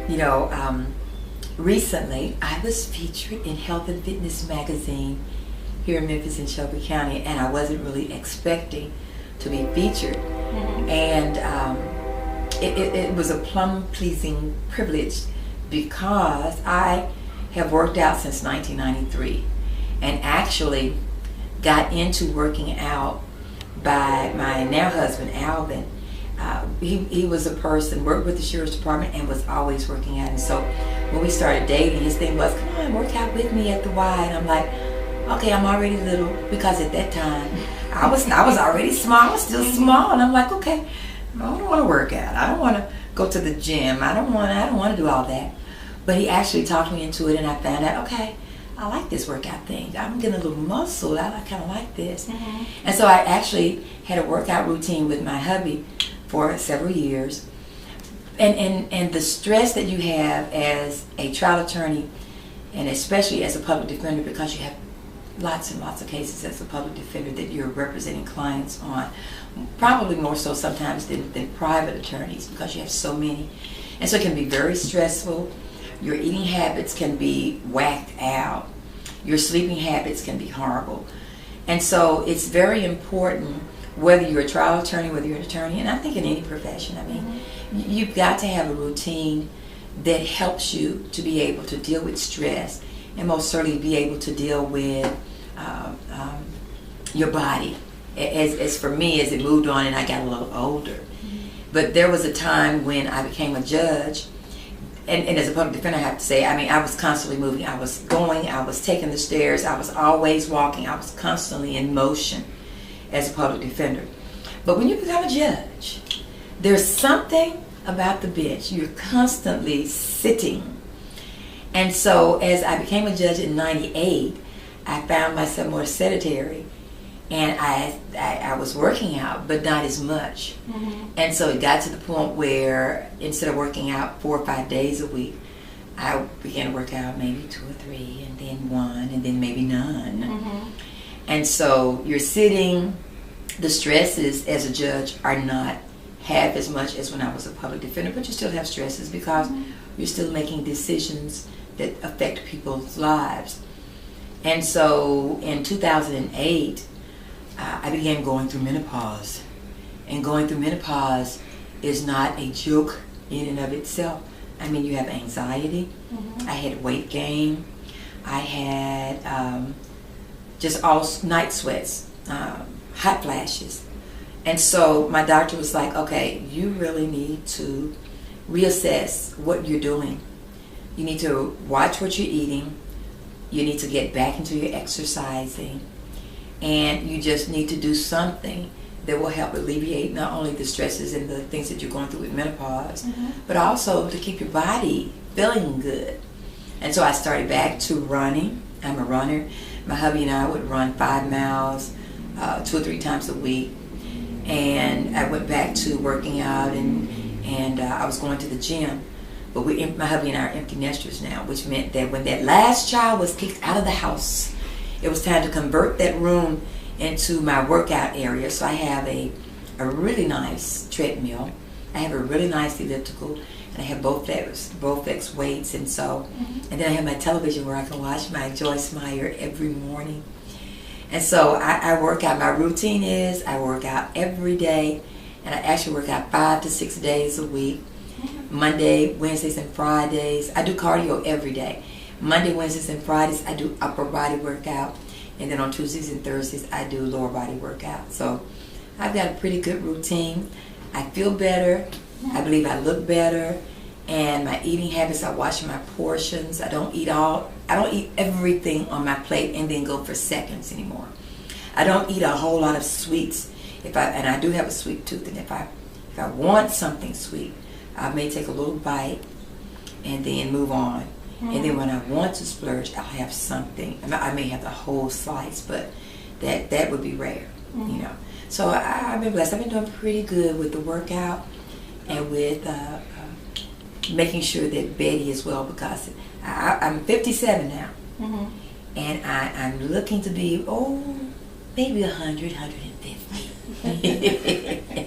You know, recently I was featured in Health and Fitness magazine here in Memphis and Shelby County, and I wasn't really expecting to be featured. And it was a plum-pleasing privilege because I have worked out since 1993 and actually got into working out by my now husband, Alvin. He was a person, worked with the sheriff's department and was always working out. And so when we started dating, his thing was, come on, work out with me at the Y. And I'm like, okay, I'm already little, because at that time I was already small. I was still small, and I'm like, okay, I don't want to work out. I don't want to go to the gym. I don't want to do all that. But he actually talked me into it, and I found out, okay, I like this workout thing. I'm getting a little muscle. I kind of like this. And so I actually had a workout routine with my hubby for several years. And the stress that you have as a trial attorney, and especially as a public defender, because you have lots and lots of cases as a public defender that you're representing clients on, probably more so sometimes than private attorneys, because you have so many. And so it can be very stressful. Your eating habits can be whacked out. Your sleeping habits can be horrible. And so it's very important, whether you're a trial attorney, whether you're an attorney, and I think in any profession, I mean, you've got to have a routine that helps you to be able to deal with stress, and most certainly be able to deal with your body. As for me, as it moved on and I got a little older. But there was a time when I became a judge, and as a public defender, I have to say, I mean, I was constantly moving. I was going, I was taking the stairs, I was always walking, I was constantly in motion as a public defender. But when you become a judge, there's something about the bench. You're constantly sitting. And so as I became a judge in '98, I found myself more sedentary, and I was working out, but not as much. And so it got to the point where instead of working out 4 or 5 days a week, I began to work out maybe 2 or 3, and then 1, and then maybe none. And so you're sitting. The stresses as a judge are not half as much as when I was a public defender, but you still have stresses because you're still making decisions that affect people's lives. And so in 2008, I began going through menopause. And going through menopause is not a joke in and of itself. I mean, you have anxiety. I had weight gain. I had just all night sweats, hot flashes. And so my doctor was like, okay, you really need to reassess what you're doing. You need to watch what you're eating. You need to get back into your exercising. And you just need to do something that will help alleviate not only the stresses and the things that you're going through with menopause, but also to keep your body feeling good. And so I started back to running. I'm a runner. My hubby and I would run 5 miles 2 or 3 times a week. And I went back to working out, and I was going to the gym. But my hubby and I are empty nesters now, which meant that when that last child was kicked out of the house, it was time to convert that room into my workout area. So I have a really nice treadmill. I have a really nice elliptical, and I have Bowflex weights, and so, and then I have my television where I can watch my Joyce Meyer every morning. And so I work out. My routine is I work out every day, and I actually work out 5 to 6 days a week. Monday, Wednesdays, and Fridays. I do cardio every day. Monday, Wednesdays, and Fridays, I do upper body workout. And then on Tuesdays and Thursdays, I do lower body workout. So I've got a pretty good routine. I feel better. I believe I look better. And my eating habits, I watch my portions. I don't eat everything on my plate and then go for seconds anymore. I don't eat a whole lot of sweets. And I do have a sweet tooth, and if I want something sweet, I may take a little bite and then move on. And then when I want to splurge, I'll have something. I may have the whole slice, but that would be rare, you know. So I've been blessed. I've been doing pretty good with the workout and with making sure that Betty is well, because I'm 57 now, and I'm looking to be maybe 100, 150.